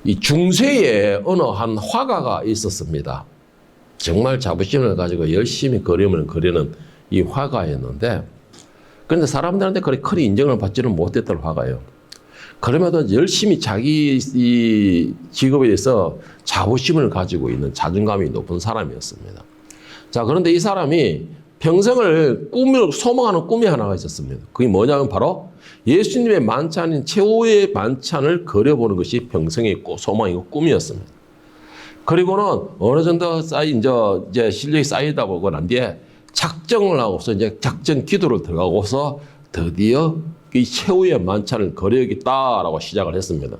이 중세에 어느 한 화가가 있었습니다. 정말 자부심을 가지고 열심히 그림을 그리는 이 화가였는데, 그런데 사람들한테 그렇게 큰 인정을 받지는 못했던 화가예요. 그럼에도 열심히 자기 이 직업에 대해서 자부심을 가지고 있는 자존감이 높은 사람이었습니다. 자, 그런데 이 사람이 평생을 소망하는 꿈이 하나가 있었습니다. 그게 뭐냐면 바로 예수님의 만찬인 최후의 만찬을 그려보는 것이 평생의 소망이고 꿈이었습니다. 그리고는 어느 정도 이제 실력이 쌓이다 보고 난 뒤에 작정을 하고서 이제 작전 기도를 들어가고서 드디어 이 최후의 만찬을 그려야겠다라고 시작을 했습니다.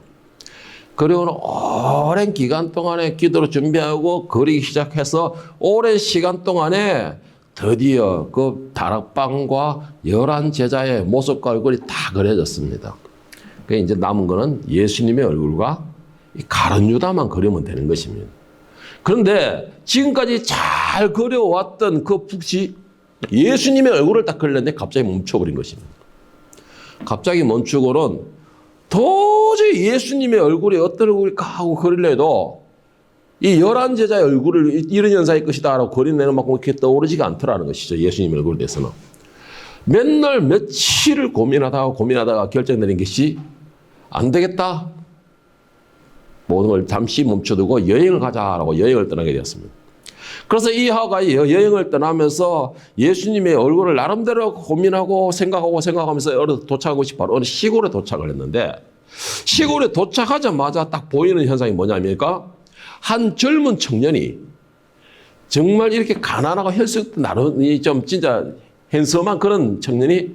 그리고는 오랜 기간 동안에 기도를 준비하고 그리기 시작해서 오랜 시간 동안에 드디어 그 다락방과 11제자의 모습과 얼굴이 다 그려졌습니다. 그 이제 남은 거는 예수님의 얼굴과 가룟 유다만 그리면 되는 것입니다. 그런데 지금까지 잘 그려왔던 그 붓이 예수님의 얼굴을 딱 그리는데 갑자기 멈춰버린 것입니다. 갑자기 멈추고는 도저히 예수님의 얼굴이 어떤 얼굴일까 하고 그리려도 이 11제자의 얼굴을 이런 현상일 것이다 라고 그려내는 만큼 이렇게 떠오르지가 않더라는 것이죠. 예수님의 얼굴에 대해서는. 맨날 며칠을 고민하다가 결정내린 것이 안 되겠다. 모든 걸 잠시 멈춰두고 여행을 가자라고 여행을 떠나게 되었습니다. 그래서 이 화가가 여행을 떠나면서 예수님의 얼굴을 나름대로 고민하고 생각하면서 도착하고 싶어 어느 시골에 도착을 했는데, 시골에 도착하자마자 딱 보이는 현상이 뭐냐니까 한 젊은 청년이 정말 이렇게 가난하고 혈색도 나름이 좀 진짜 핸섬한 그런 청년이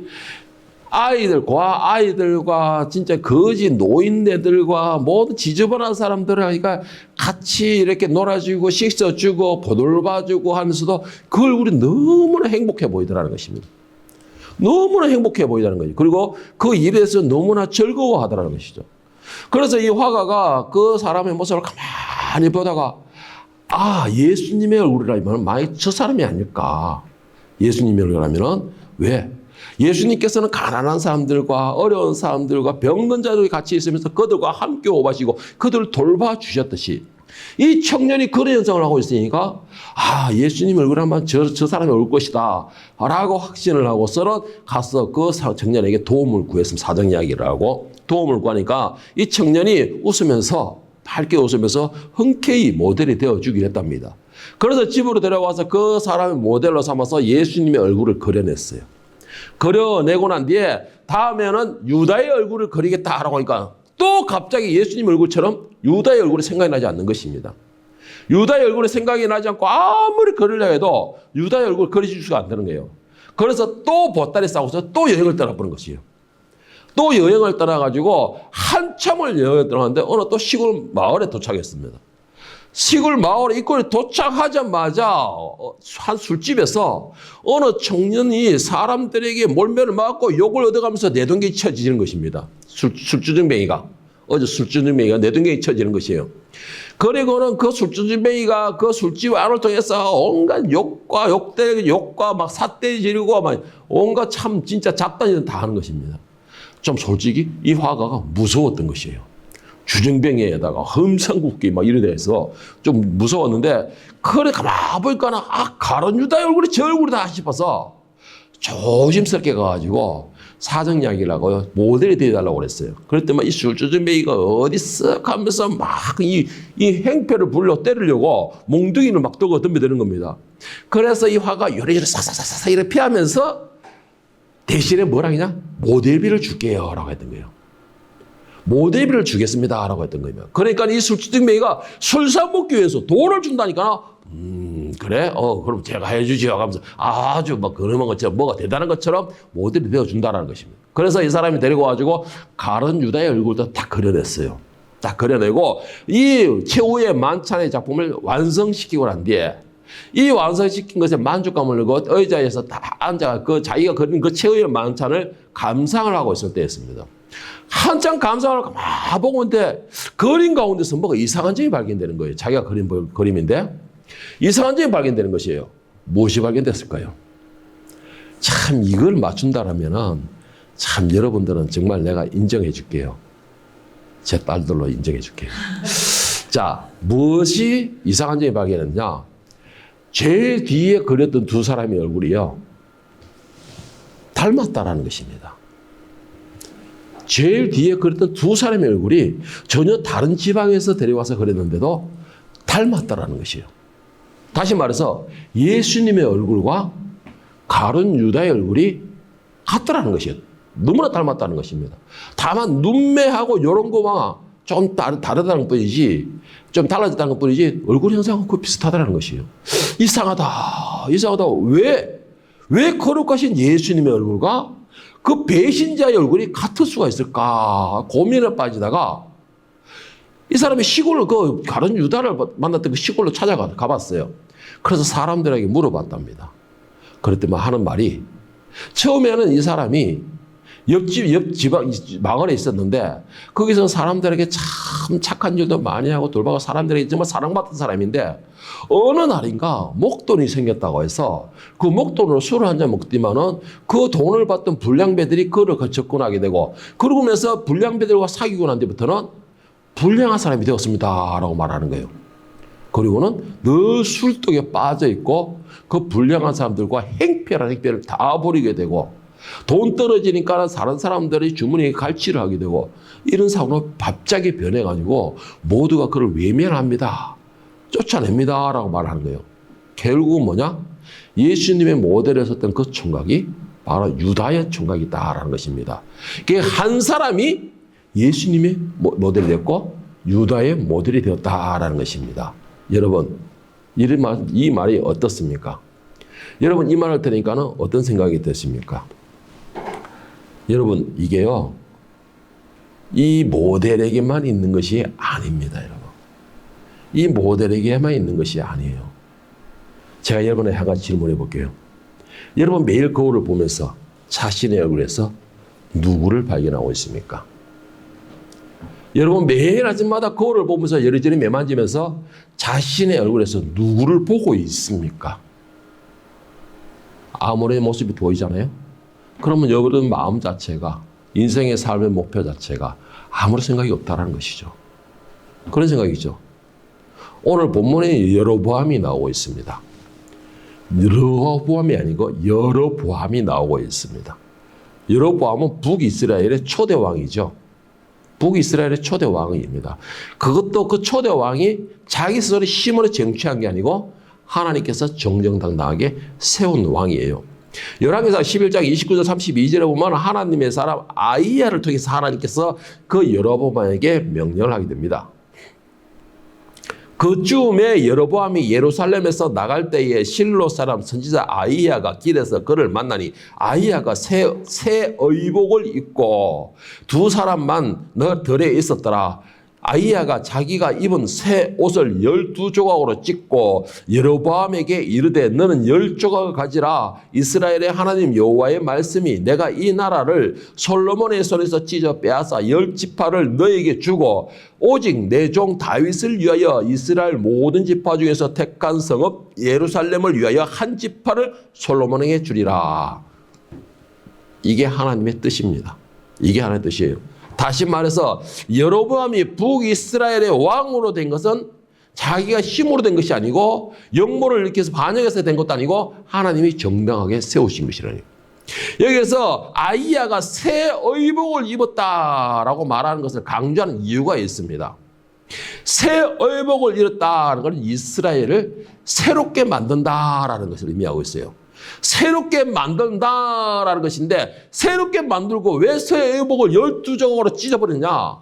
아이들과 진짜 거지 노인네들과 모든 지저분한 사람들하고 같이 이렇게 놀아주고 씻어주고 보돌봐주고 하면서도 그 얼굴이 너무나 행복해 보이더라는 것입니다. 너무나 행복해 보이더라는 거죠. 그리고 그 일에서 너무나 즐거워하더라는 것이죠. 그래서 이 화가가 그 사람의 모습을 가만히 보다가 예수님의 얼굴이라면 만약 저 사람이 아닐까. 예수님의 얼굴이라면 왜? 예수님께서는 가난한 사람들과 어려운 사람들과 병든 자들이 같이 있으면서 그들과 함께 오바시고 그들을 돌봐주셨듯이 이 청년이 그런 현상을 하고 있으니까 예수님 얼굴 한번 저 사람이 올 것이다 라고 확신을 하고서는 가서 그 청년에게 도움을 구했습니다. 사정 이야기를 하고 도움을 구하니까 이 청년이 밝게 웃으면서 흔쾌히 모델이 되어주기로 했답니다. 그래서 집으로 데려와서 그 사람의 모델로 삼아서 예수님의 얼굴을 그려냈어요. 그려내고 난 뒤에 다음에는 유다의 얼굴을 그리겠다라고 하니까 또 갑자기 예수님 얼굴처럼 유다의 얼굴이 생각이 나지 않는 것입니다. 유다의 얼굴이 생각이 나지 않고 아무리 그리려 해도 유다의 얼굴을 그려줄 수가 안 되는 거예요. 그래서 또 보따리 싸고서 또 여행을 떠나보는 것이에요. 또 여행을 떠나가지고 한참을 여행을 떠나는데 어느 또 시골 마을에 도착했습니다. 시골 마을 입구에 도착하자마자 한 술집에서 어느 청년이 사람들에게 몰매를 맞고 욕을 얻어가면서 내동댕이 쳐지는 것입니다. 술주정뱅이가. 어제 술주정뱅이가 내동댕이 쳐지는 것이에요. 그리고는 그 술주정뱅이가 그 술집 안을 통해서 온갖 욕과 막 삿대 지르고 막 온갖 참 진짜 잡다니는 다 하는 것입니다. 좀 솔직히 이 화가가 무서웠던 것이에요. 주정뱅이에다가 험상궂게 막 이래 돼서 좀 무서웠는데, 그래 가만히 보니까 가룟 유다의 얼굴이 저 얼굴이다 싶어서 조심스럽게 가가지고 사정 이야기를 하고 모델이 되어달라고 그랬어요. 그랬더니 이 술주정뱅이가 어디 쓱 하면서 막 이 행패를 불러 때리려고 몽둥이를 막 들고 덤벼드는 겁니다. 그래서 이 화가 요리조리 싹싹싹싹 이렇게 피하면서 대신에 뭐라 하냐? 모델비를 줄게요 라고 했던 거예요. 모델비를 주겠습니다 라고 했던 거예요. 그러니까 이 술주정뱅이가 술 사 먹기 위해서 돈을 준다니까. 그래? 그럼 제가 해주지요 하면서 아주 막 그런 것처럼 뭐가 대단한 것처럼 모델이 되어준다라는 것입니다. 그래서 이 사람이 데리고 와가지고 가룟 유다의 얼굴도 딱 그려냈어요. 딱 그려내고 이 최후의 만찬의 작품을 완성시키고 난 뒤에 이 완성시킨 것에 만족감을 느끼고 의자에서 다 앉아 자기가 그린 그 최후의 만찬을 감상을 하고 있을 때였습니다. 한참 감상을 가만히 보고 있는데 그림 가운데서 뭐가 이상한 점이 발견되는 거예요. 자기가 그린 그림인데 이상한 점이 발견되는 것이에요. 무엇이 발견됐을까요? 참 이걸 맞춘다라면은 참 여러분들은 정말 내가 인정해 줄게요. 제 딸들로 인정해 줄게요. 자, 무엇이 이상한 점이 발견했냐? 제일 뒤에 그렸던 두 사람의 얼굴이요, 닮았다라는 것입니다. 제일 뒤에 그렸던 두 사람의 얼굴이 전혀 다른 지방에서 데려와서 그렸는데도 닮았다라는 것이에요. 다시 말해서 예수님의 얼굴과 가룟 유다의 얼굴이 같더라는 것이에요. 너무나 닮았다는 것입니다. 다만 눈매하고 이런 거만 좀 다르다는 뿐이지, 좀 달라졌다는 것 뿐이지 얼굴 형상은 거의 비슷하다는 것이에요. 이상하다. 왜 거룩하신 예수님의 얼굴과 그 배신자의 얼굴이 같을 수가 있을까 고민에 빠지다가 이 사람이 시골을, 그 가룟 유다를 만났던 그 시골로 가봤어요. 그래서 사람들에게 물어봤답니다. 그랬더니 하는 말이, 처음에는 이 사람이 옆 지방 마을에 있었는데 거기서 사람들에게 참 착한 일도 많이 하고 돌봐고 사람들에게 정말 사랑받던 사람인데, 어느 날인가 목돈이 생겼다고 해서 그 목돈으로 술을 한잔 먹더니만은 그 돈을 받던 불량배들이 그를 접근하게 되고, 그러고 나서 불량배들과 사귀고 난 뒤부터는 불량한 사람이 되었습니다 라고 말하는 거예요. 그리고는 늘 술독에 빠져 있고 그 불량한 사람들과 행패라는 행패를 다 부리게 되고, 돈 떨어지니까 다른 사람들이 주머니에 갈취를 하게 되고, 이런 상황으로 갑자기 변해가지고 모두가 그를 외면합니다, 쫓아냅니다 라고 말하는 거예요. 결국은 뭐냐? 예수님의 모델에 섰던 그 총각이 바로 유다의 총각이다라는 것입니다. 한 사람이 예수님의 모델이 됐고 유다의 모델이 되었다라는 것입니다. 여러분, 이 말이 어떻습니까? 여러분, 이 말을 들으니까는 어떤 생각이 드십니까? 여러분, 이게요, 이 모델에게만 있는 것이 아닙니다, 여러분. 이 모델에게만 있는 것이 아니에요. 제가 여러분에 한 가지 질문해 볼게요. 여러분, 매일 거울을 보면서 자신의 얼굴에서 누구를 발견하고 있습니까? 여러분, 매일 아침마다 거울을 보면서 여리저리 매만지면서 자신의 얼굴에서 누구를 보고 있습니까? 아무런 모습이 보이잖아요? 그러면 여러분 마음 자체가, 인생의 삶의 목표 자체가 아무런 생각이 없다는 것이죠. 그런 생각이죠. 오늘 본문에 여로보암이 나오고 있습니다. 여로보암이 아니고 여로보암이 나오고 있습니다. 여로보암은 북이스라엘의 초대 왕이죠. 북이스라엘의 초대 왕입니다. 그것도 그 초대 왕이 자기 스스로 힘으로 쟁취한 게 아니고 하나님께서 정정당당하게 세운 왕이에요. 열왕기상 11장 29절 32절에 보면 하나님의 사람 아이야를 통해서 하나님께서 그 여로보암에게 명령을 하게 됩니다. 그 즈음에 여로보암이 예루살렘에서 나갈 때에 실로 사람 선지자 아이야가 길에서 그를 만나니 아이야가 새 의복을 입고 두 사람만 들에 있었더라. 아이야가 자기가 입은 새 옷을 12조각으로 찢고 여로보암에게 이르되 너는 10조각을 가지라. 이스라엘의 하나님 여호와의 말씀이 내가 이 나라를 솔로몬의 손에서 찢어 빼앗아 10지파를 너에게 주고 오직 내 종 다윗을 위하여 이스라엘 모든 지파 중에서 택한 성읍 예루살렘을 위하여 한 지파를 솔로몬에게 주리라. 이게 하나님의 뜻입니다. 이게 하나님의 뜻이에요. 다시 말해서 여로보암이 북이스라엘의 왕으로 된 것은 자기가 힘으로 된 것이 아니고 역모를 일으켜서 반역해서 된 것도 아니고 하나님이 정당하게 세우신 것이라니. 여기서 아이야가 새 의복을 입었다라고 말하는 것을 강조하는 이유가 있습니다. 새 의복을 입었다는 것은 이스라엘을 새롭게 만든다라는 것을 의미하고 있어요. 새롭게 만든다라는 것인데 새롭게 만들고 왜 새 의복을 12조각으로 찢어버렸냐?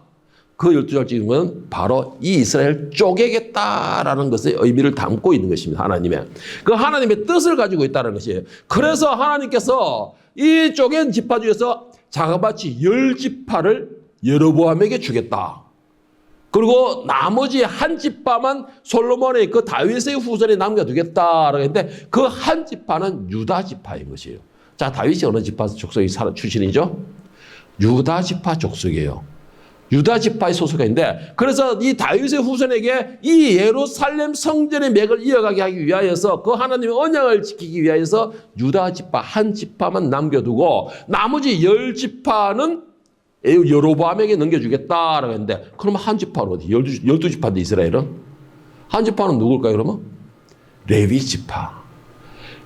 그 12조각 찢은 건 바로 이 이스라엘 쪼개겠다라는 것의 의미를 담고 있는 것입니다. 하나님의. 그 하나님의 뜻을 가지고 있다는 것이에요. 그래서 하나님께서 이 쪼갠 지파 중에서 자그마치 10지파를 여로보암에게 주겠다. 그리고 나머지 한 지파만 솔로몬의 그 다윗의 후손에 남겨두겠다라고 했는데 그 한 지파는 유다 지파인 것이에요. 자, 다윗이 어느 지파 족속의 출신이죠? 유다 지파 족속이에요. 유다 지파의 소속인데, 그래서 이 다윗의 후손에게 이 예루살렘 성전의 맥을 이어가게 하기 위하여서 그 하나님의 언약을 지키기 위하여서 유다 지파 한 지파만 남겨두고 나머지 10지파는 여로보암에게 넘겨주겠다라고 했는데 그럼 한 지파는 어디? 12지파인데 이스라엘은? 한 지파는 누굴까요 그러면? 레위 지파.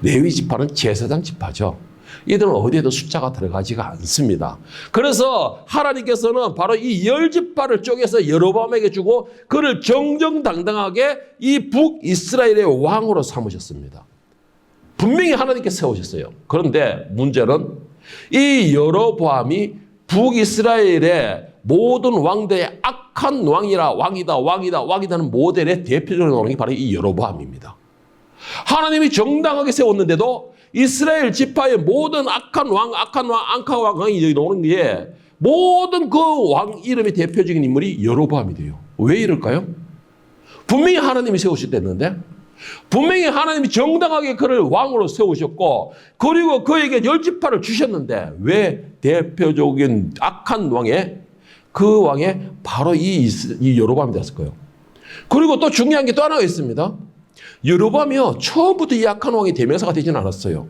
레위 지파는 제사장 지파죠. 이들은 어디에도 숫자가 들어가지가 않습니다. 그래서 하나님께서는 바로 이 10지파를 쪼개서 여로보암에게 주고 그를 정정당당하게 이 북이스라엘의 왕으로 삼으셨습니다. 분명히 하나님께 세우셨어요. 그런데 문제는 이 여로보암이 북이스라엘의 모든 왕들의 악한 왕이다는 모델의 대표적인 왕이 바로 이 여로보암입니다. 하나님이 정당하게 세웠는데도 이스라엘 지파의 모든 악한 왕이 나오는 게 모든 그 왕 이름의 대표적인 인물이 여로보암이 돼요. 왜 이럴까요? 분명히 하나님이 세우셨댔는데 분명히 하나님이 정당하게 그를 왕으로 세우셨고 그리고 그에게 10지파를 주셨는데 왜 대표적인 악한 그 왕의 바로 이 여로보암이 됐을까요? 그리고 또 중요한 게 또 하나가 있습니다. 여로보암이요 처음부터 이 악한 왕이 대명사가 되지는 않았어요.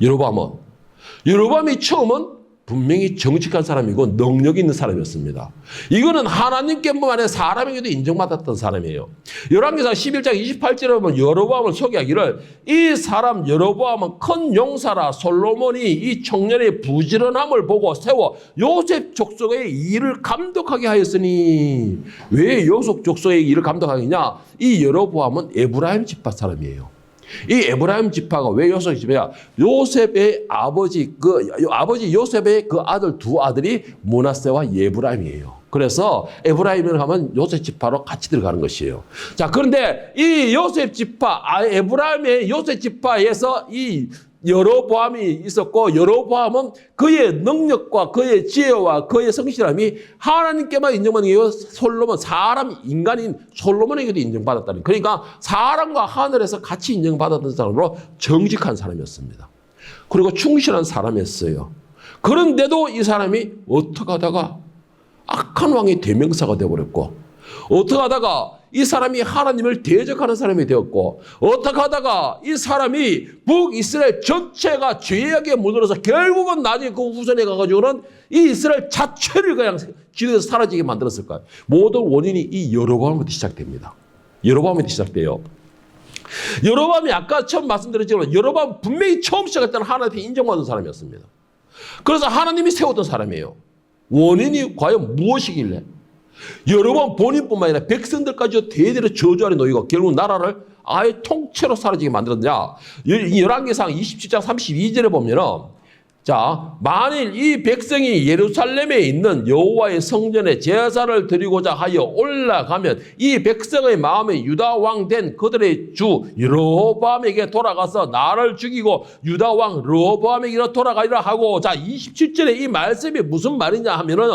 여로보암이 처음은 분명히 정직한 사람이고 능력 있는 사람이었습니다. 이거는 하나님께뿐만 아니라 사람에게도 인정받았던 사람이에요. 열왕기상 11장 28절에 보면 여로보암을 소개하기를 이 사람 여로보암은 큰 용사라 솔로몬이 이 청년의 부지런함을 보고 세워 요셉 족속의 일을 감독하게 하였으니 왜 요셉 족속의 일을 감독하게 하냐? 이 여로보암은 에브라임 지파 사람이에요. 이 에브라임 지파가 왜 요셉 지파야? 요셉의 아버지 요셉의 그 아들 두 아들이 므낫세와 에브라임이에요. 그래서 에브라임을 하면 요셉 지파로 같이 들어가는 것이에요. 자, 그런데 이 요셉 지파, 에브라임의 요셉 지파에서 이 여로보암이 있었고 여로보암은 그의 능력과 그의 지혜와 그의 성실함이 하나님께만 인정받는 게 인간인 솔로몬에게도 인정받았다는. 그러니까 사람과 하늘에서 같이 인정받았던 사람으로 정직한 사람이었습니다. 그리고 충실한 사람이었어요. 그런데도 이 사람이 어떻게 하다가 악한 왕의 대명사가 되어버렸고 어떻게 하다가 이 사람이 하나님을 대적하는 사람이 되었고 어떻게 하다가 이 사람이 북이스라엘 전체가 죄악에 물들어서 결국은 나중에 그 후손에 가가지고는 이 이스라엘 자체를 그냥 지도에서 사라지게 만들었을까요? 모든 원인이 이 여로보암부터 시작됩니다. 여로보암부터 시작돼요. 여로보암이 아까 처음 말씀드렸지만 여로보암 분명히 처음 시작할 때는 하나님께 인정받은 사람이었습니다. 그래서 하나님이 세웠던 사람이에요. 원인이 과연 무엇이길래 여로보암 본인뿐만 아니라 백성들까지 대대로 저주 아래 놓이고 결국 나라를 아예 통째로 사라지게 만들었냐. 열왕기상 27장 32절에 보면은 자, 만일 이 백성이 예루살렘에 있는 여호와의 성전에 제사를 드리고자 하여 올라가면 이 백성의 마음에 유다 왕 된 그들의 주 여로보암에게 돌아가서 나를 죽이고 유다 왕 르호보암에게로 돌아가리라 하고, 자 27절에 이 말씀이 무슨 말이냐 하면은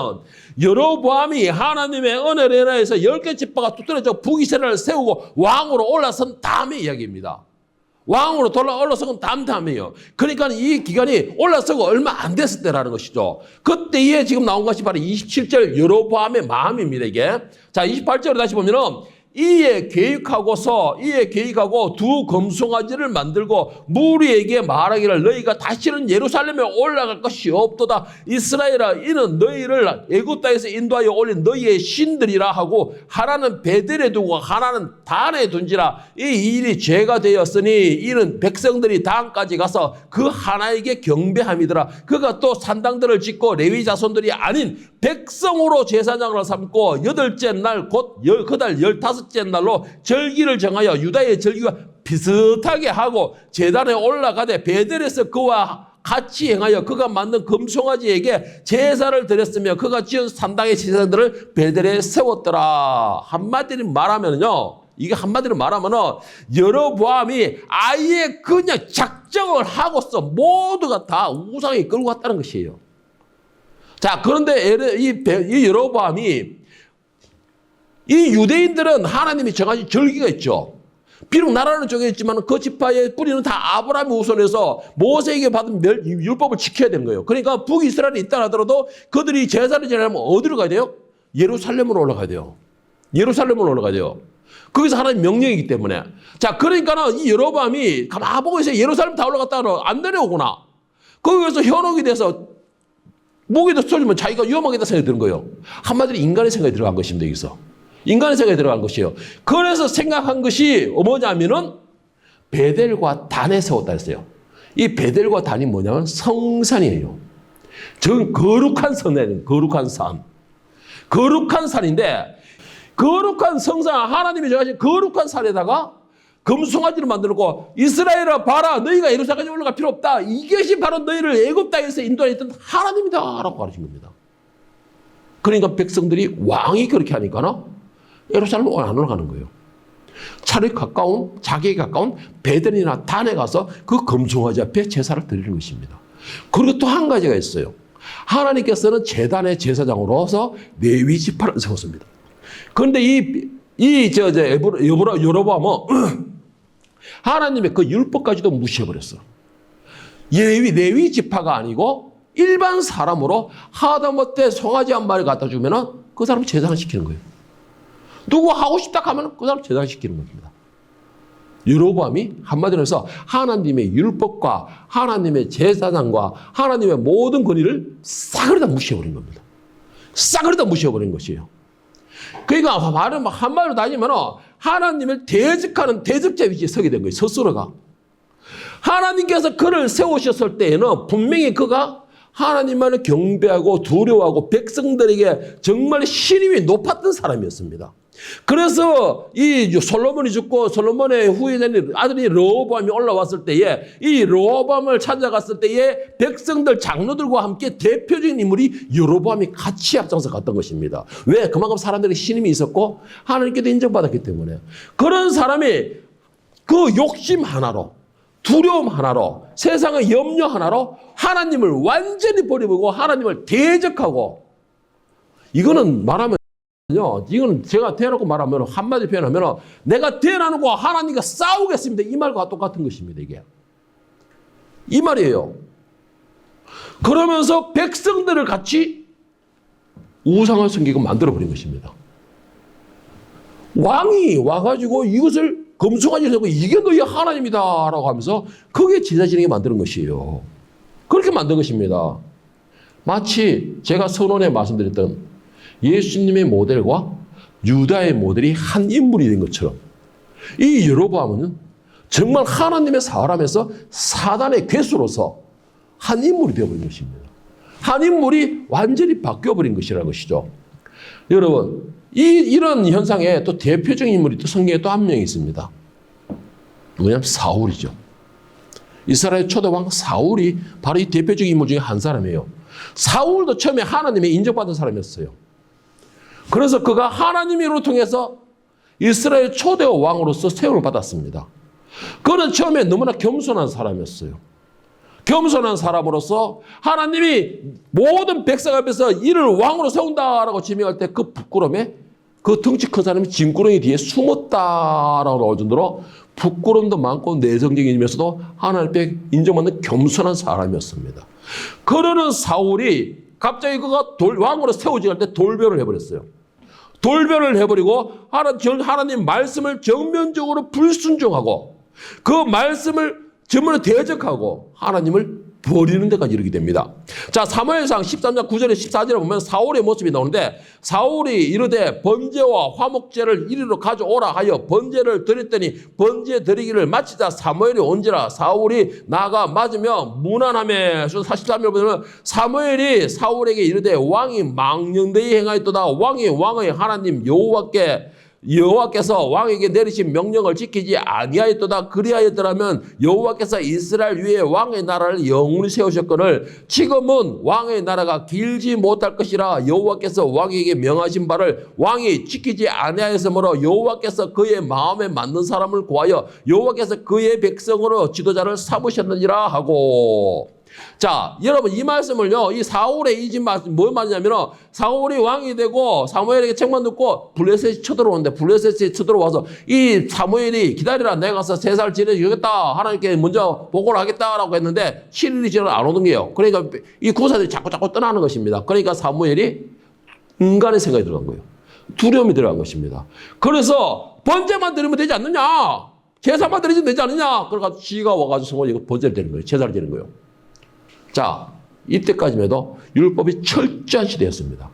여로보암이 하나님의 은혜를 인하여서 10개 지파가 두드러져 북이스라엘을 세우고 왕으로 올라선 다음의 이야기입니다. 왕으로 올라서고 다음이에요. 그러니까 이 기간이 올라서고 얼마 안 됐을 때라는 것이죠. 그때에 지금 나온 것이 바로 27절 여로보암의 마음입니다, 이게. 자, 28절에 다시 보면은 이에 계획하고 두 금송아지를 만들고 무리에게 말하기를 너희가 다시는 예루살렘에 올라갈 것이 없도다. 이스라엘아, 이는 너희를 애굽 땅에서 인도하여 올린 너희의 신들이라 하고 하나는 베델에 두고 하나는 단에 둔지라. 이 일이 죄가 되었으니 이는 백성들이 단까지 가서 그 하나에게 경배함이더라. 그가 또 산당들을 짓고 레위 자손들이 아닌 백성으로 제사장을 삼고 8째 날 곧 그달 15째 날로 절기를 정하여 유다의 절기와 비슷하게 하고 제단에 올라가되 베델에서 그와 같이 행하여 그가 만든 금송아지에게 제사를 드렸으며 그가 지은 산당의 제사들을 베델에 세웠더라. 한마디로 말하면요, 이게 한마디로 말하면은 여로보암이 아예 그냥 작정을 하고서 모두가 다 우상에 끌고 갔다는 것이에요. 자, 그런데 이 여로보암이, 이 유대인들은 하나님이 정하신 절기가 있죠. 비록 나라는 정해졌지만 그 지파의 뿌리는 다 아브라함의 후손에서 모세에게 받은 율법을 지켜야 되는 거예요. 그러니까 북이스라엘에 있다 하더라도 그들이 제사를 지내려면 어디로 가야 돼요? 예루살렘으로 올라가야 돼요. 예루살렘으로 올라가야 돼요. 거기서 하나님 명령이기 때문에. 자, 그러니까는 이 여로보암이 가만 보고 있어요. 예루살렘 다 올라갔다가 안 내려오구나. 거기서 현혹이 돼서 무기도 쏠리면 자기가 위험하겠다 생각이 드는 거예요. 한마디로 인간의 생각이 들어간 것입니다. 여기서. 인간의 생각이 들어간 것이에요. 그래서 생각한 것이 뭐냐면은 베델과 단에 세웠다 했어요. 이 베델과 단이 뭐냐면 성산이에요. 전 거룩한 성산이에요. 거룩한 산. 거룩한 산인데 거룩한 성산, 하나님이 정하신 거룩한 산에다가 금송아지를 만들고 이스라엘아 봐라 너희가 예루살렘까지 올라갈 필요 없다. 이것이 바로 너희를 애굽 땅에서 인도했던 하나님이다 라고 가르친 겁니다. 그러니까 백성들이 왕이 그렇게 하니까 예루살렘 안 올라가는 거예요. 차라리 자기에 가까운 베델이나 단에 가서 그 금송아지 앞에 제사를 드리는 것입니다. 그리고 또 한 가지가 있어요. 하나님께서는 제단의 제사장으로서 레위 지파를 세웠습니다. 그런데 여로보암은 하나님의 그 율법까지도 무시해버렸어. 레위 지파가 아니고 일반 사람으로 하다못해 송아지 한 마리 갖다 주면은 그 사람 제사시키는 거예요. 누구 하고 싶다 하면 그 사람 제사시키는 겁니다. 여로보암이 한마디로 해서 하나님의 율법과 하나님의 제사장과 하나님의 모든 권위를 싸그리 다 무시해버린 겁니다. 싸그리 다 무시해버린 것이에요. 그러니까 한마디로 따지면 하나님을 대적하는 대적자 위치에 서게 된 거예요. 스스로가. 하나님께서 그를 세우셨을 때에는 분명히 그가 하나님만을 경배하고 두려워하고 백성들에게 정말 신임이 높았던 사람이었습니다. 그래서 이 솔로몬이 죽고 솔로몬의 후예자인 아들이 르호보암이 올라왔을 때에 이 르호보암을 찾아갔을 때에 백성들 장로들과 함께 대표적인 인물이 여로보암이 같이 앞장서 갔던 것입니다. 왜? 그만큼 사람들의 신임이 있었고 하나님께도 인정받았기 때문에. 그런 사람이 그 욕심 하나로 두려움 하나로 세상의 염려 하나로 하나님을 완전히 버려버리고 하나님을 대적하고 이거는 말하면 이건 제가 대놓고 말하면 한마디 표현하면 내가 대놓고 하나님과 싸우겠습니다. 이 말과 똑같은 것입니다. 이게. 이 말이에요. 그러면서 백성들을 같이 우상을 섬기고 만들어버린 것입니다. 왕이 와가지고 이것을 금송아지를 세우고 이게 너희 하나님이다 라고 하면서 그게 제사 지내게 만드는 것이에요. 그렇게 만든 것입니다. 마치 제가 선언에 말씀드렸던 예수님의 모델과 유다의 모델이 한 인물이 된 것처럼 이 여로보암은 정말 하나님의 사람에서 사단의 괴수로서 한 인물이 되어버린 것입니다. 한 인물이 완전히 바뀌어버린 것이라는 것이죠. 여러분 이런 현상에 또 대표적인 인물이 또 성경에 또 한 명이 있습니다. 누구냐면 사울이죠. 이스라엘 초대왕 사울이 바로 이 대표적인 인물 중에 한 사람이에요. 사울도 처음에 하나님의 인정받은 사람이었어요. 그래서 그가 하나님으로 통해서 이스라엘 초대 왕으로서 세움을 받았습니다. 그는 처음에 너무나 겸손한 사람이었어요. 겸손한 사람으로서 하나님이 모든 백성 앞에서 이를 왕으로 세운다라고 지명할 때 그 부끄러움에 그 덩치 큰 사람이 짐구렁이 뒤에 숨었다라고 나올 정도로 부끄러움도 많고 내성적이면서도 하나님께 인정받는 겸손한 사람이었습니다. 그러는 사울이 갑자기 그가 왕으로 세워지게 할 때 돌변을 해버렸어요. 돌변을 해버리고 하나님 말씀을 정면적으로 불순종하고 그 말씀을 전면에 대적하고 하나님을 버리는 데까지 이르게 됩니다. 자, 사무엘상 13장 9절에 14절에 보면 사울의 모습이 나오는데 사울이 이르되 번제와 화목제를 이리로 가져오라 하여 번제를 드렸더니 번제 드리기를 마치자 사무엘이 온지라 사울이 나가 맞으며 무난하며 43절 보면 사무엘이 사울에게 이르되 왕이 망령되이 행하였도다 왕의 하나님 여호와께서 왕에게 내리신 명령을 지키지 아니하였도다. 그리하였더라면 여호와께서 이스라엘 위에 왕의 나라를 영원히 세우셨거늘 지금은 왕의 나라가 길지 못할 것이라 여호와께서 왕에게 명하신 바를 왕이 지키지 아니하였으므로 여호와께서 그의 마음에 맞는 사람을 구하여 여호와께서 그의 백성으로 지도자를 삼으셨느니라 하고. 자, 여러분 이 말씀을요, 이 사울의 이 말씀 뭘 말이냐면 사울이 왕이 되고 사무엘에게 책만 듣고 블레셋이 쳐들어오는데 블레셋이 쳐들어와서 이 사무엘이 기다리라 내가 가서 세 살 지내주겠다 하나님께 먼저 보고를 하겠다라고 했는데 7일이 지나도 안 오는 게요. 그러니까 이 군사들이 자꾸 떠나는 것입니다. 그러니까 사무엘이 인간의 생각이 들어간 거예요. 두려움이 들어간 것입니다. 그래서 번제만 드리면 되지 않느냐, 제사만 드리면 되지 않느냐, 그래가지고 지가 와가지고 번제를 드리는 거예요. 제사를 드리는 거예요. 자, 이때까지만 해도 율법이 철저한 시대였습니다.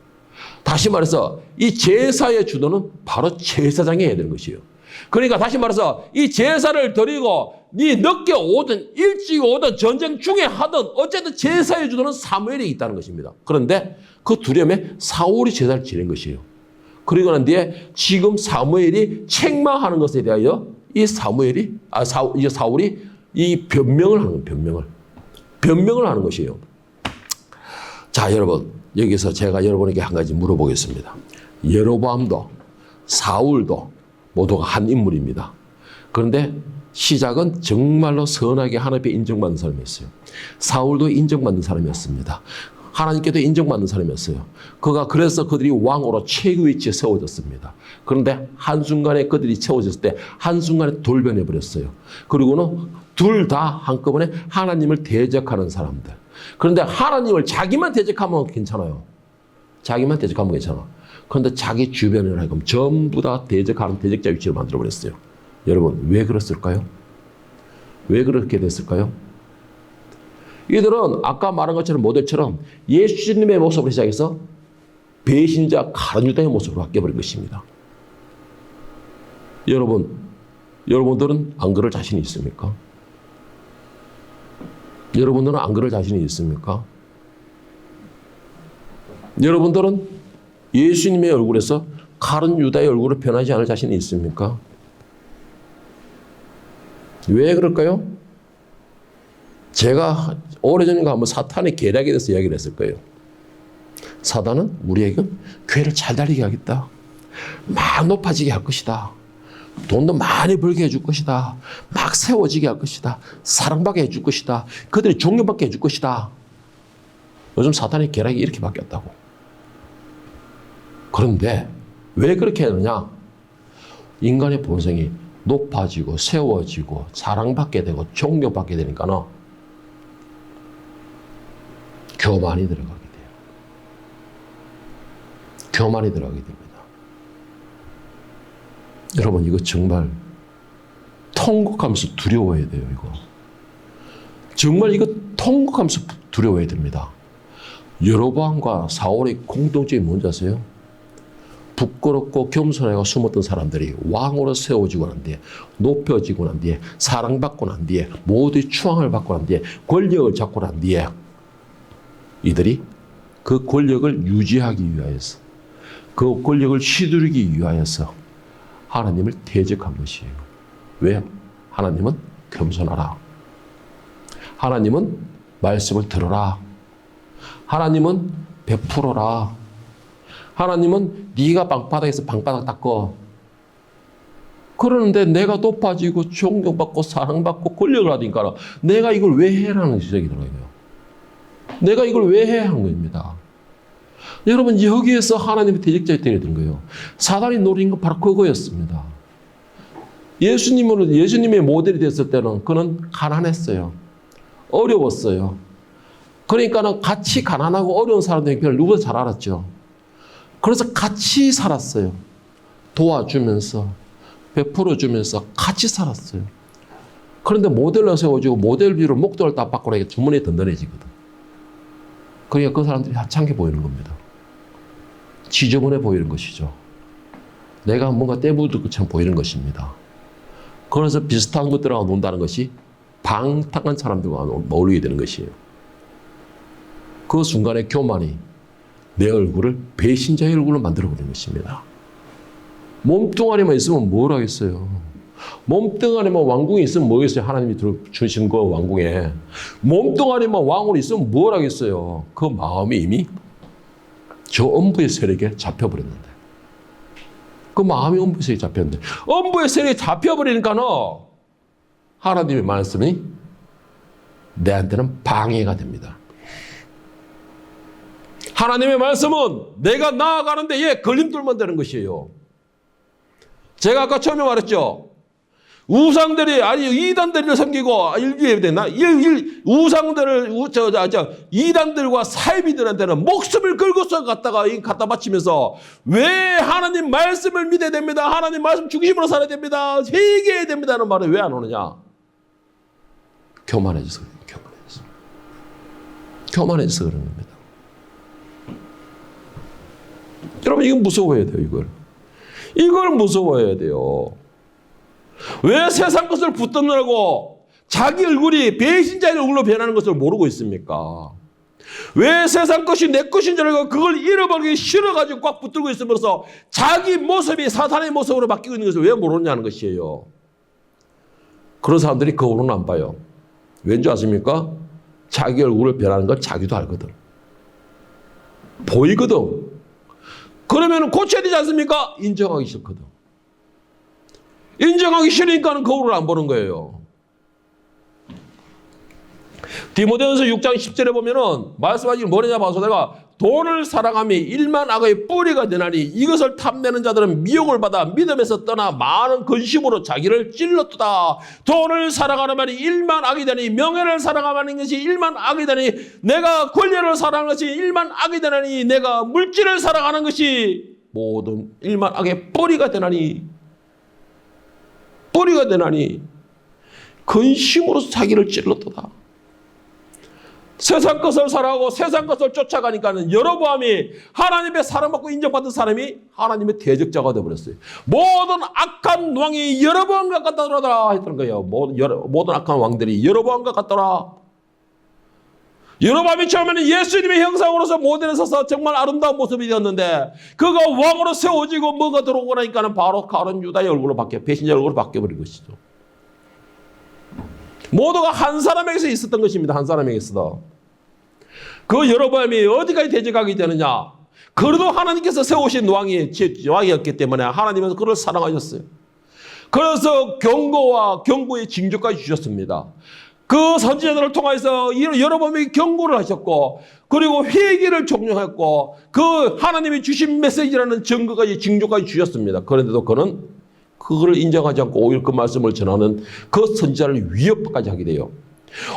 다시 말해서 이 제사의 주도는 바로 제사장이 해야 되는 것이에요. 그러니까 다시 말해서 이 제사를 드리고 네 늦게 오든 일찍 오든 전쟁 중에 하든 어쨌든 제사의 주도는 사무엘이 있다는 것입니다. 그런데 그 두려움에 사울이 제사를 지낸 것이에요. 그리고 난 뒤에 지금 사무엘이 책망하는 것에 대하여 이 사울이 이 변명을 하는 거예요. 변명을 하는 것이에요. 자, 여러분, 여기서 제가 여러분에게 한 가지 물어보겠습니다. 여로보암도 사울도 모두가 한 인물입니다. 그런데 시작은 정말로 선하게 하나님께 인정받는 사람이었어요. 사울도 인정받는 사람이었습니다. 하나님께도 인정받는 사람이었어요. 그래서 그들이 왕으로 최고 위치에 세워졌습니다. 그런데 한순간에 그들이 세워졌을 때 한순간에 돌변해 버렸어요. 그리고는 둘 다 한꺼번에 하나님을 대적하는 사람들. 그런데 하나님을 자기만 대적하면 괜찮아요. 자기만 대적하면 괜찮아. 그런데 자기 주변을 하여금 전부 다 대적하는 대적자 위치로 만들어버렸어요. 여러분, 왜 그랬을까요? 왜 그렇게 됐을까요? 이들은 아까 말한 것처럼 모델처럼 예수님의 모습으로 시작해서 배신자 가룟유다의 모습으로 바뀌어버린 것입니다. 여러분들은 안 그럴 자신이 있습니까? 여러분들은 안 그럴 자신이 있습니까? 여러분들은 예수님의 얼굴에서 가룟유다의 얼굴을 변하지 않을 자신이 있습니까? 왜 그럴까요? 제가 오래전인가 한번 사탄의 계략에 대해서 이야기를 했을 거예요. 사탄은 우리에게 교회를 잘 다니게 하겠다. 막 높아지게 할 것이다. 돈도 많이 벌게 해줄 것이다. 막 세워지게 할 것이다. 사랑받게 해줄 것이다. 그들이 존경받게 해줄 것이다. 요즘 사탄의 계략이 이렇게 바뀌었다고. 그런데 왜 그렇게 하느냐? 인간의 본성이 높아지고 세워지고 사랑받게 되고 존경받게 되니까는 교만이 들어가게 돼요. 교만이 들어가게 됩니다. 여러분, 이거 정말 통곡하면서 두려워해야 돼요. 이거 정말 이거 통곡하면서 두려워해야 됩니다. 여로보암과 사울의 공통점이 뭔지 아세요? 부끄럽고 겸손하고 숨었던 사람들이 왕으로 세워지고 난 뒤에 높여지고 난 뒤에 사랑받고 난 뒤에 모두의 추앙을 받고 난 뒤에 권력을 잡고 난 뒤에 이들이 그 권력을 유지하기 위하여서 그 권력을 휘두르기 위하여서 하나님을 대적한 것이에요. 왜? 하나님은 겸손하라. 하나님은 말씀을 들어라. 하나님은 베풀어라. 하나님은 네가 방바닥에서 방바닥 닦어. 그러는데 내가 높아지고 존경받고 사랑받고 권력을 하니까 내가 이걸 왜 해라는 지적이 들어요. 내가 이걸 왜 해야 하는 겁니다. 여러분, 여기에서 하나님의 대적자에 때려든 거예요. 사단이 노린 건 바로 그거였습니다. 예수님의 모델이 됐을 때는 그는 가난했어요. 어려웠어요. 그러니까는 같이 가난하고 어려운 사람들의 형편을 누구보다 잘 알았죠. 그래서 같이 살았어요. 도와주면서, 베풀어주면서 같이 살았어요. 그런데 모델로 세워지고 모델비로 목돈을 딱 받고 나니까 주머니에 든든해지거든. 그러니까 그 사람들이 하찮게 보이는 겁니다. 지저분해 보이는 것이죠. 내가 뭔가 떼부들 것처럼 보이는 것입니다. 그래서 비슷한 것들하고 논다는 것이 방탕한 사람들과 어울리게 되는 것이에요. 그 순간에 교만이 내 얼굴을 배신자의 얼굴로 만들어버리는 것입니다. 몸뚱아리만 있으면 뭘 하겠어요? 몸뚱아리만 왕궁에 있으면 뭐겠어요? 하나님이 주신 그 왕궁에. 몸뚱아리만 왕으로 있으면 뭘 하겠어요? 그 마음이 이미 저 엄부의 세력에 잡혀버렸는데. 그 마음이 엄부의 세력에 잡혔는데. 엄부의 세력에 잡혀버리니까는 하나님의 말씀이 내한테는 방해가 됩니다. 하나님의 말씀은 내가 나아가는데 얘 걸림돌만 되는 것이에요. 제가 아까 처음에 말했죠. 우상들이, 이단들을 섬기고, 이단들과 사이비들한테는 목숨을 걸고서 갖다 바치면서 왜 하나님 말씀을 믿어야 됩니다. 하나님 말씀 중심으로 살아야 됩니다. 회개해야 됩니다는 말을 왜 안 오느냐? 교만해져서. 교만해서 그런 겁니다. 여러분, 이거 무서워해야 돼요, 이걸 무서워해야 돼요. 왜 세상 것을 붙들느라고 자기 얼굴이 배신자의 얼굴로 변하는 것을 모르고 있습니까? 왜 세상 것이 내 것인 줄 알고 그걸 잃어버리기 싫어가지고 꽉 붙들고 있으면서 자기 모습이 사탄의 모습으로 바뀌고 있는 것을 왜 모르냐는 것이에요. 그런 사람들이 거울은 안 봐요. 왠지 아십니까? 자기 얼굴을 변하는 걸 자기도 알거든. 보이거든. 그러면 고쳐야 되지 않습니까? 인정하기 싫거든. 인정하기 싫으니까 거울을 안 보는 거예요. 디모데전서 6장 10절에 보면은 말씀하신 게 뭐냐 봐서 내가 돈을 사랑함이 일만 악의 뿌리가 되나니 이것을 탐내는 자들은 미혹을 받아 믿음에서 떠나 많은 근심으로 자기를 찔렀도다. 돈을 사랑하는 말이 일만 악이 되니 명예를 사랑하는 것이 일만 악이 되니 내가 권력을 사랑하는 것이 일만 악이 되나니 내가 물질을 사랑하는 것이 모든 일만 악의 뿌리가 되나니 근심으로 자기를 찔렀도다. 세상 것을 사랑하고 세상 것을 쫓아가니까는 여로보암이 하나님의 사랑받고 인정받은 사람이 하나님의 대적자가 되어버렸어요. 모든 악한 왕이 여로보암과 같더라 했던 거예요. 모든 악한 왕들이 여로보암과 같더라. 여로보암이 처음에는 예수님의 형상으로서 모델에 서서 정말 아름다운 모습이 되었는데 그가 왕으로 세워지고 뭐가 들어오고 나니까는 바로 가룟 유다의 얼굴로 배신자의 얼굴로 바뀌어버린 것이죠. 모두가 한 사람에게서 있었던 것입니다. 한 사람에게서. 그 여로보암이 어디까지 대적하게 되느냐. 그래도 하나님께서 세우신 왕이었기 때문에 하나님은 그를 사랑하셨어요. 그래서 경고와 경고의 징조까지 주셨습니다. 그 선지자들을 통해서 여로보암이 경고를 하셨고 그리고 회개를 종용했고 그 하나님이 주신 메시지라는 증거까지 징조까지 주셨습니다. 그런데도 그는 그거를 인정하지 않고 오히려 그 말씀을 전하는 그 선지자를 위협까지 하게 돼요.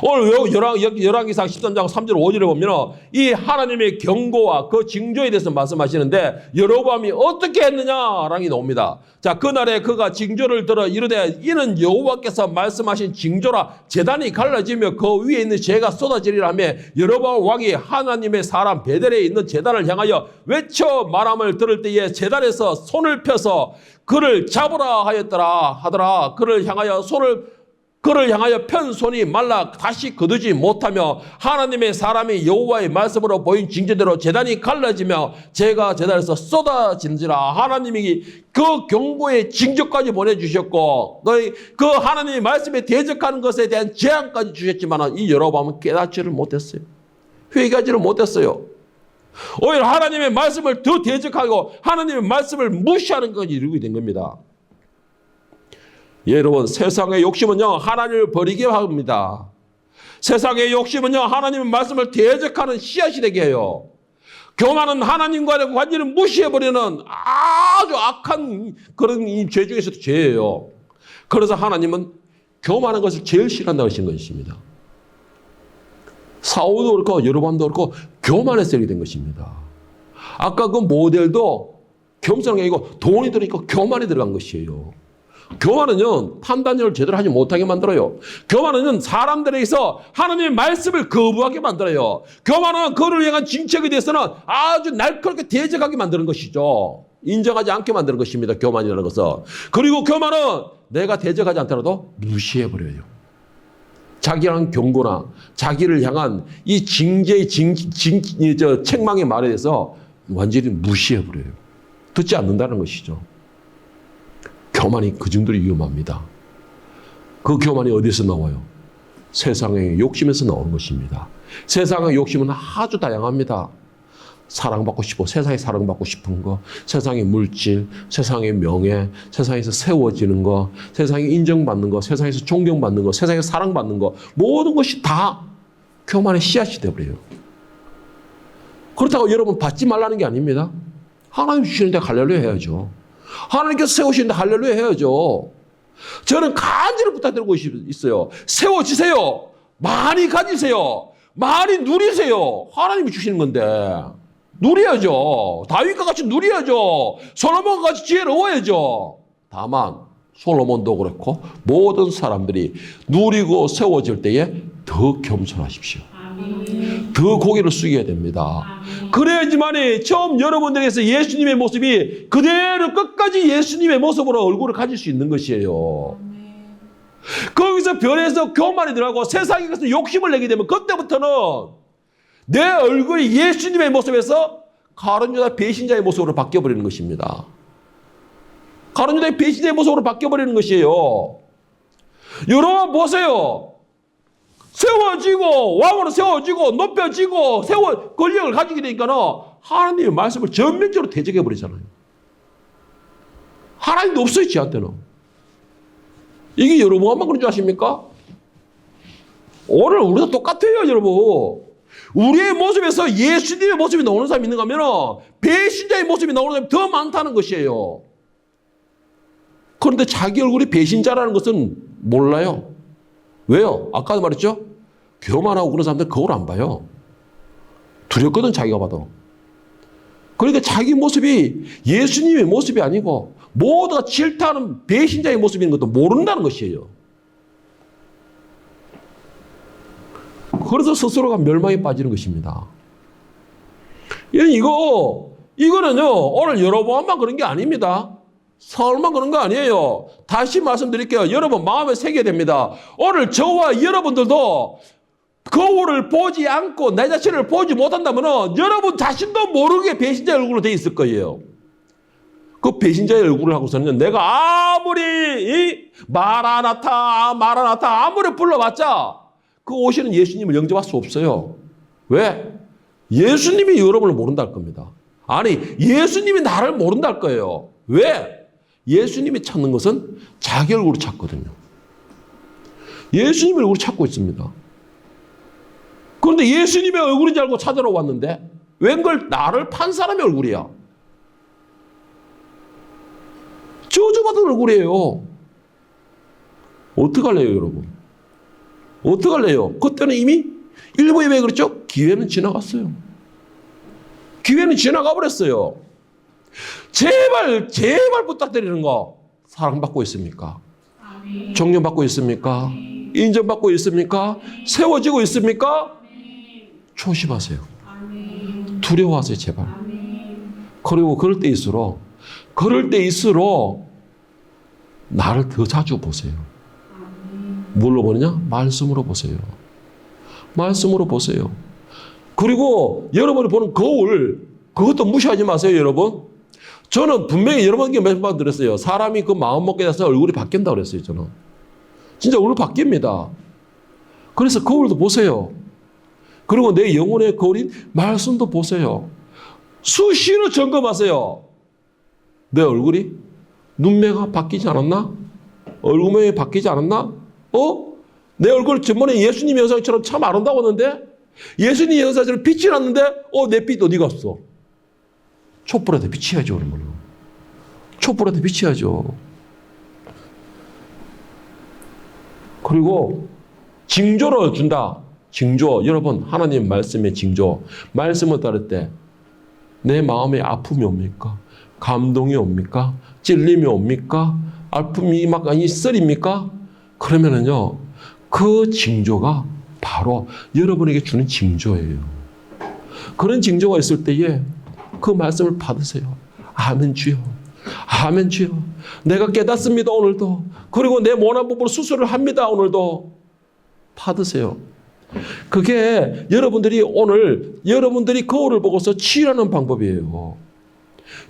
오늘 열왕기상 13장 3절 5절에 보면 이 하나님의 경고와 그 징조에 대해서 말씀하시는데 여로보암이 어떻게 했느냐라는 게 나옵니다. 자, 그날에 그가 징조를 들어 이르되 이는 여호와께서 말씀하신 징조라 제단이 갈라지며 그 위에 있는 재가 쏟아지리라 하며 여로보암 왕이 하나님의 사람 베델에 있는 제단을 향하여 외쳐 말함을 들을 때에 제단에서 손을 펴서 그를 잡으라 하더라. 그를 향하여 편 손이 말라 다시 거두지 못하며 하나님의 사람이 여호와의 말씀으로 보인 징조대로 제단이 갈라지며 재가 제단에서 쏟아진지라. 하나님이 그 경고의 징조까지 보내주셨고 그 하나님의 말씀에 대적하는 것에 대한 제한까지 주셨지만 이 여로보암은 깨닫지를 못했어요. 회개하지를 못했어요. 오히려 하나님의 말씀을 더 대적하고 하나님의 말씀을 무시하는 것까지 이루게 된 겁니다. 여러분, 세상의 욕심은요 하나님을 버리게 합니다. 세상의 욕심은요 하나님의 말씀을 대적하는 씨앗이 되게 해요. 교만은 하나님과의 관계를 무시해버리는 아주 악한 그런 이 죄 중에서도 죄예요. 그래서 하나님은 교만한 것을 제일 싫어한다고 하신 것입니다. 사울도 그렇고 여로보암도 그렇고 교만해서 이렇게 된 것입니다. 아까 그 모델도 겸손한 게 아니고 돈이 들어있고 교만이 들어간 것이에요. 교만은요 판단력을 제대로 하지 못하게 만들어요. 교만은 사람들에게서 하나님의 말씀을 거부하게 만들어요. 교만은 그를 향한 정책에 대해서는 아주 날카롭게 대적하게 만드는 것이죠. 인정하지 않게 만드는 것입니다. 교만이라는 것은. 그리고 교만은 내가 대적하지 않더라도 무시해버려요. 자기랑 경고나 자기를 향한 이 징계의 책망의 말에 대해서 완전히 무시해버려요. 듣지 않는다는 것이죠. 교만이 그 정도로 위험합니다. 그 교만이 어디서 나와요? 세상의 욕심에서 나오는 것입니다. 세상의 욕심은 아주 다양합니다. 사랑받고 싶고 세상에 사랑받고 싶은 거, 세상의 물질, 세상의 명예, 세상에서 세워지는 거, 세상에 인정받는 거, 세상에서 존경받는 거, 세상에서 사랑받는 거, 모든 것이 다 교만의 씨앗이 되어버려요. 그렇다고 여러분 받지 말라는 게 아닙니다. 하나님 주시는데 할렐루야 해야죠. 하나님께서 세우시는데 할렐루야 해야죠. 저는 간절히 부탁드리고 있어요. 세워지세요. 많이 가지세요. 많이 누리세요. 하나님이 주시는 건데 누려야죠. 다윗과 같이 누려야죠. 솔로몬과 같이 지혜를 얻어야죠. 다만 솔로몬도 그렇고 모든 사람들이 누리고 세워질 때에 더 겸손하십시오. 더 고개를 숙여야 됩니다. 그래야지만이 처음 여러분들에게서 예수님의 모습이 그대로 끝까지 예수님의 모습으로 얼굴을 가질 수 있는 것이에요. 거기서 변해서 교만이 들어가고 세상에 가서 욕심을 내게 되면 그때부터는 내 얼굴이 예수님의 모습에서 가룟 유다 배신자의 모습으로 바뀌어버리는 것입니다. 가룟 유다의 배신자의 모습으로 바뀌어버리는 것이에요. 여러분 보세요. 세워지고 왕으로 세워지고 높여지고 권력을 가지게 되니까는 하나님의 말씀을 전면적으로 대적해 버리잖아요. 하나님도 없어요, 지한테는. 이게 여러분만 그런 줄 아십니까? 오늘 우리도 똑같아요, 여러분. 우리의 모습에서 예수님의 모습이 나오는 사람이 있는가 하면 배신자의 모습이 나오는 사람이 더 많다는 것이에요. 그런데 자기 얼굴이 배신자라는 것은 몰라요. 왜요? 아까도 말했죠? 교만하고 그런 사람들은 거울 안 봐요. 두렵거든, 자기가 봐도. 그러니까 자기 모습이 예수님의 모습이 아니고 모두가 질타하는 배신자의 모습인 것도 모른다는 것이에요. 그래서 스스로가 멸망에 빠지는 것입니다. 이거는요, 오늘 여러분만 그런 게 아닙니다. 서울만 그런 거 아니에요. 다시 말씀드릴게요. 여러분 마음에 새겨야 됩니다. 오늘 저와 여러분들도 거울을 보지 않고 내 자신을 보지 못한다면 여러분 자신도 모르게 배신자의 얼굴로 돼 있을 거예요. 그 배신자의 얼굴을 하고서는 내가 아무리 마라나타 아무리 불러봤자 그 오시는 예수님을 영접할 수 없어요. 왜? 예수님이 여러분을 모른다 할 겁니다. 아니, 예수님이 나를 모른다 할 거예요. 왜? 예수님이 찾는 것은 자기 얼굴을 찾거든요. 예수님의 얼굴을 찾고 있습니다. 그런데 예수님의 얼굴인 줄 알고 찾으러 왔는데 웬걸 나를 판 사람의 얼굴이야. 저주받은 얼굴이에요. 어떡할래요, 여러분? 어떡할래요? 그때는 이미 일부 예배 그랬죠? 기회는 지나갔어요. 기회는 지나가 버렸어요. 제발 부탁드리는 거, 사랑받고 있습니까? 아멘. 존경받고 있습니까? 아멘. 인정받고 있습니까? 세워지고 있습니까? 아멘. 조심하세요. 아멘. 두려워하세요, 제발. 아멘. 그리고 그럴 때일수록 나를 더 자주 보세요. 아멘. 뭘로 보느냐? 말씀으로 보세요. 말씀으로 보세요. 그리고 여러분이 보는 거울, 그것도 무시하지 마세요, 여러분. 저는 분명히 여러분께 몇 번 들었어요. 사람이 그 마음 먹게 돼서 얼굴이 바뀐다고 그랬어요, 저는. 진짜 얼굴 바뀝니다. 그래서 거울도 보세요. 그리고 내 영혼의 거울인 말씀도 보세요. 수시로 점검하세요. 내 얼굴이 눈매가 바뀌지 않았나? 얼굴이 바뀌지 않았나? 내 얼굴 전번에 예수님 영상처럼 참 아름다웠는데 예수님 영상처럼 빛이 났는데 내 빛 어디 갔어? 촛불한테 비치야죠, 그러면. 촛불한테 비치야죠. 그리고 징조를 준다. 징조. 여러분, 하나님 말씀의 징조. 말씀을 따를 때 내 마음에 아픔이 옵니까? 감동이 옵니까? 찔림이 옵니까? 아픔이 막 쓰립니까? 그러면은요, 그 징조가 바로 여러분에게 주는 징조예요. 그런 징조가 있을 때에 그 말씀을 받으세요. 아멘 주여. 아멘 주여. 내가 깨닫습니다, 오늘도. 그리고 내 모난 부분을 수술을 합니다, 오늘도. 받으세요. 그게 여러분들이 거울을 보고서 치유하는 방법이에요.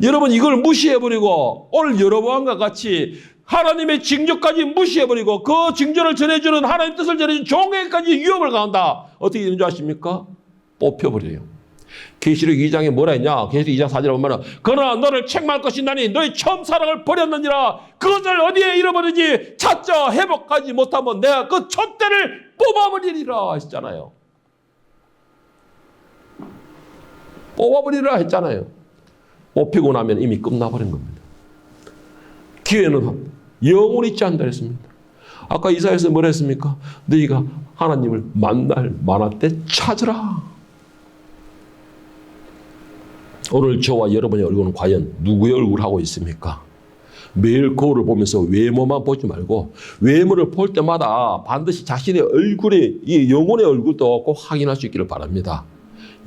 여러분 이걸 무시해버리고 오늘 여러분과 같이 하나님의 징조까지 무시해버리고 그 징조를 전해주는 하나님의 뜻을 전해주는 종에게까지 위협을 가한다. 어떻게 되는 줄 아십니까? 뽑혀버려요. 계시록 2장에 뭐라 했냐? 계시록 2장 4절에 보면 그러나 너를 책망할 것이나니 너희 처음 사랑을 버렸느니라. 그것을 어디에 잃어버리지 찾자 회복하지 못하면 내가 그 촛대를 뽑아버리리라 했잖아요. 뽑아버리리라 했잖아요. 뽑히고 나면 이미 끝나버린 겁니다. 기회는 영원히 있지 않다 했습니다. 아까 이사야에서 뭐라 했습니까? 너희가 하나님을 만날 때 찾으라. 오늘 저와 여러분의 얼굴은 과연 누구의 얼굴을 하고 있습니까? 매일 거울을 보면서 외모만 보지 말고 외모를 볼 때마다 반드시 자신의 얼굴의 이 영혼의 얼굴도 꼭 확인할 수 있기를 바랍니다.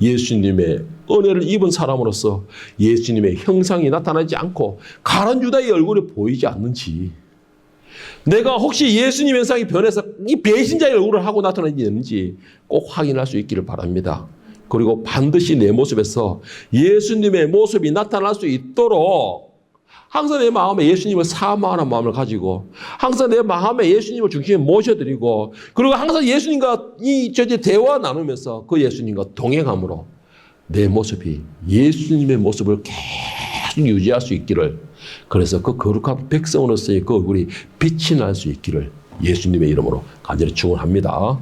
예수님의 은혜를 입은 사람으로서 예수님의 형상이 나타나지 않고 가룟 유다의 얼굴이 보이지 않는지, 내가 혹시 예수님 형상이 변해서 이 배신자의 얼굴을 하고 나타나지 않는지 꼭 확인할 수 있기를 바랍니다. 그리고 반드시 내 모습에서 예수님의 모습이 나타날 수 있도록 항상 내 마음에 예수님을 사모하는 마음을 가지고, 항상 내 마음에 예수님을 중심에 모셔드리고, 그리고 항상 예수님과 대화 나누면서 그 예수님과 동행함으로 내 모습이 예수님의 모습을 계속 유지할 수 있기를, 그래서 그 거룩한 백성으로서의 그 얼굴이 빛이 날 수 있기를 예수님의 이름으로 간절히 축원합니다.